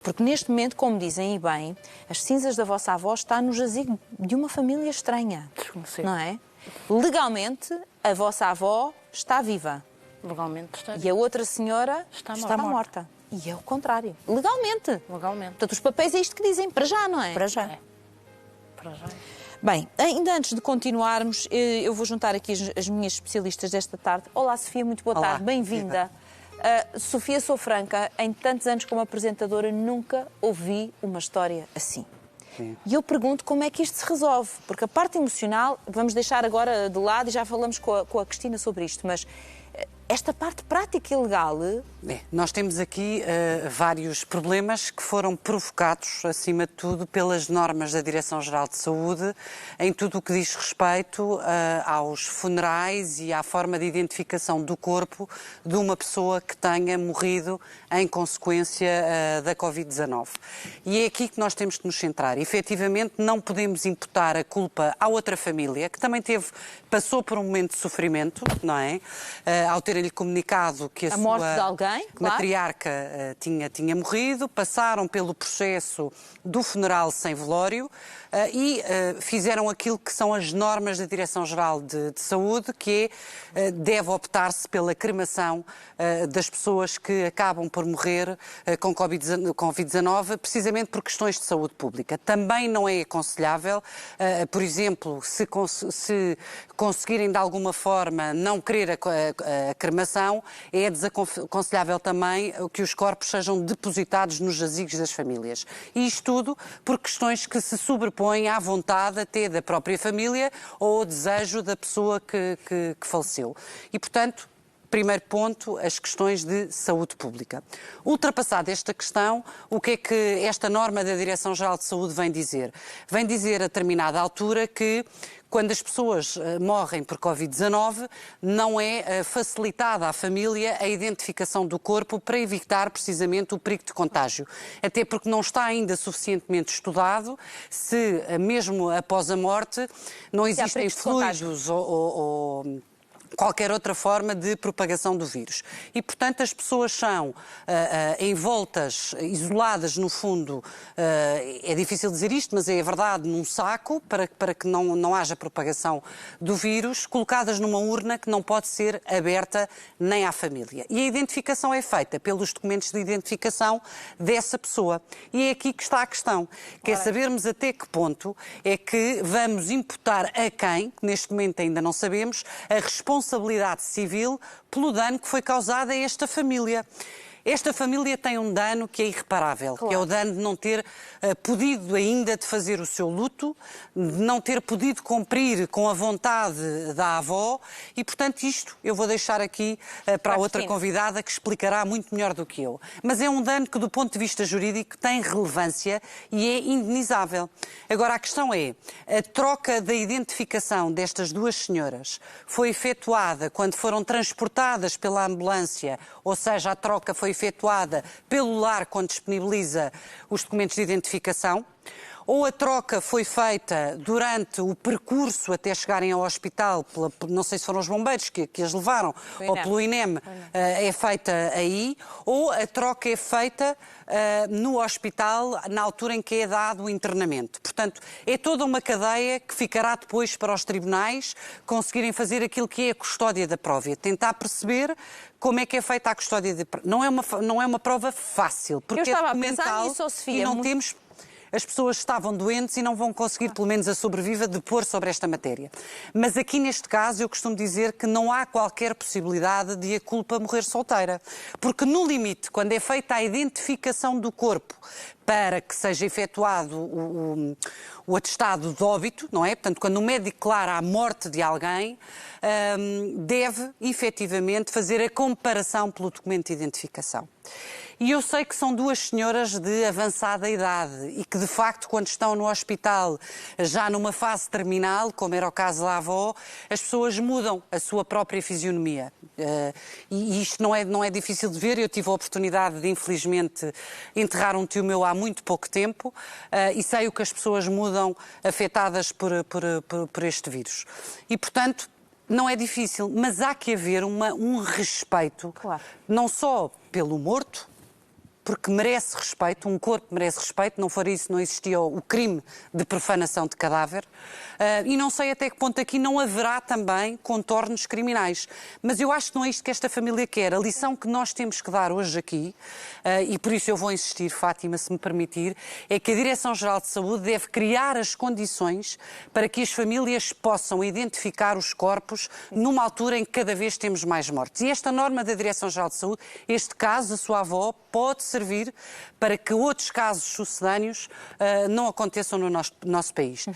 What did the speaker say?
Porque neste momento, como dizem e bem, as cinzas da vossa avó estão no jazigo de uma família estranha, não é? Legalmente, a vossa avó está viva. Legalmente está viva. E a outra senhora está morta. E é o contrário. Legalmente. Legalmente. Portanto, os papéis é isto que dizem, para já, não é? Para já. Para já. Bem, ainda antes de continuarmos, eu vou juntar aqui as minhas especialistas desta tarde. Olá, Sofia, muito boa tarde, bem-vinda. Sofia, sou franca, em tantos anos como apresentadora nunca ouvi uma história assim. Sim. E eu pergunto como é que isto se resolve, porque a parte emocional, vamos deixar agora de lado e já falamos com a Cristina sobre isto, mas esta parte prática e legal... Nós temos aqui vários problemas que foram provocados, acima de tudo, pelas normas da Direção-Geral de Saúde, em tudo o que diz respeito aos funerais e à forma de identificação do corpo de uma pessoa que tenha morrido em consequência da Covid-19. E é aqui que nós temos que nos centrar. Efetivamente, não podemos imputar a culpa à outra família, que também passou por um momento de sofrimento, não é? Ao ter-lhe comunicado que a sua morte de alguém, claro. Matriarca tinha morrido, passaram pelo processo do funeral sem velório e fizeram aquilo que são as normas da Direção-Geral de Saúde, que deve optar-se pela cremação das pessoas que acabam por morrer com Covid-19, precisamente por questões de saúde pública. Também não é aconselhável, por exemplo, se conseguirem de alguma forma não querer a cremação, é desaconselhável também que os corpos sejam depositados nos jazigos das famílias. E isto tudo por questões que se sobrepõem à vontade até da própria família ou ao desejo da pessoa que faleceu. E, portanto, primeiro ponto, as questões de saúde pública. Ultrapassada esta questão, o que é que esta norma da Direção-Geral de Saúde vem dizer? Vem dizer a determinada altura que quando as pessoas morrem por Covid-19, não é facilitada à família a identificação do corpo para evitar precisamente o perigo de contágio. Até porque não está ainda suficientemente estudado se, mesmo após a morte, não existem fluidos ou qualquer outra forma de propagação do vírus. E, portanto, as pessoas são envoltas, isoladas, no fundo, é difícil dizer isto, mas é verdade, num saco, para que não haja propagação do vírus, colocadas numa urna que não pode ser aberta nem à família. E a identificação é feita pelos documentos de identificação dessa pessoa. E é aqui que está a questão, que é sabermos até que ponto é que vamos imputar a quem, que neste momento ainda não sabemos, a responsabilidade civil pelo dano que foi causado a esta família. Esta família tem um dano que é irreparável, claro, que é o dano de não ter podido ainda de fazer o seu luto, de não ter podido cumprir com a vontade da avó e, portanto, isto eu vou deixar aqui para a outra convidada que explicará muito melhor do que eu. Mas é um dano que, do ponto de vista jurídico, tem relevância e é indenizável. Agora, a questão é, a troca da identificação destas duas senhoras foi efetuada quando foram transportadas pela ambulância, ou seja, a troca foi efetuada pelo lar quando disponibiliza os documentos de identificação, ou a troca foi feita durante o percurso até chegarem ao hospital, não sei se foram os bombeiros que as levaram, ou pelo INEM, é feita aí, ou a troca é feita no hospital na altura em que é dado o internamento. Portanto, é toda uma cadeia que ficará depois para os tribunais conseguirem fazer aquilo que é a custódia da prova, tentar perceber como é que é feita a custódia da prova. Não é uma prova fácil, porque eu estava é a pensar documental nisso, Sofia, e não temos... As pessoas estavam doentes e não vão conseguir, pelo menos a sobreviva, depor sobre esta matéria. Mas aqui, neste caso, eu costumo dizer que não há qualquer possibilidade de a culpa morrer solteira. Porque, no limite, quando é feita a identificação do corpo para que seja efetuado o atestado de óbito, não é? Portanto, quando o médico declara a morte de alguém, deve, efetivamente, fazer a comparação pelo documento de identificação. E eu sei que são duas senhoras de avançada idade e que, de facto, quando estão no hospital, já numa fase terminal, como era o caso da avó, as pessoas mudam a sua própria fisionomia. E isto não é difícil de ver. Eu tive a oportunidade de, infelizmente, enterrar um tio meu há muito pouco tempo e sei o que as pessoas mudam afetadas por este vírus. E, portanto, não é difícil, mas há que haver um respeito, claro, não só pelo morto, porque merece respeito, um corpo merece respeito, não for isso não existia o crime de profanação de cadáver, e não sei até que ponto aqui não haverá também contornos criminais. Mas eu acho que não é isto que esta família quer. A lição que nós temos que dar hoje aqui, e por isso eu vou insistir, Fátima, se me permitir, é que a Direção-Geral de Saúde deve criar as condições para que as famílias possam identificar os corpos numa altura em que cada vez temos mais mortes. E esta norma da Direção-Geral de Saúde, este caso, a sua avó, pode servir para que outros casos sucedâneos não aconteçam no nosso país.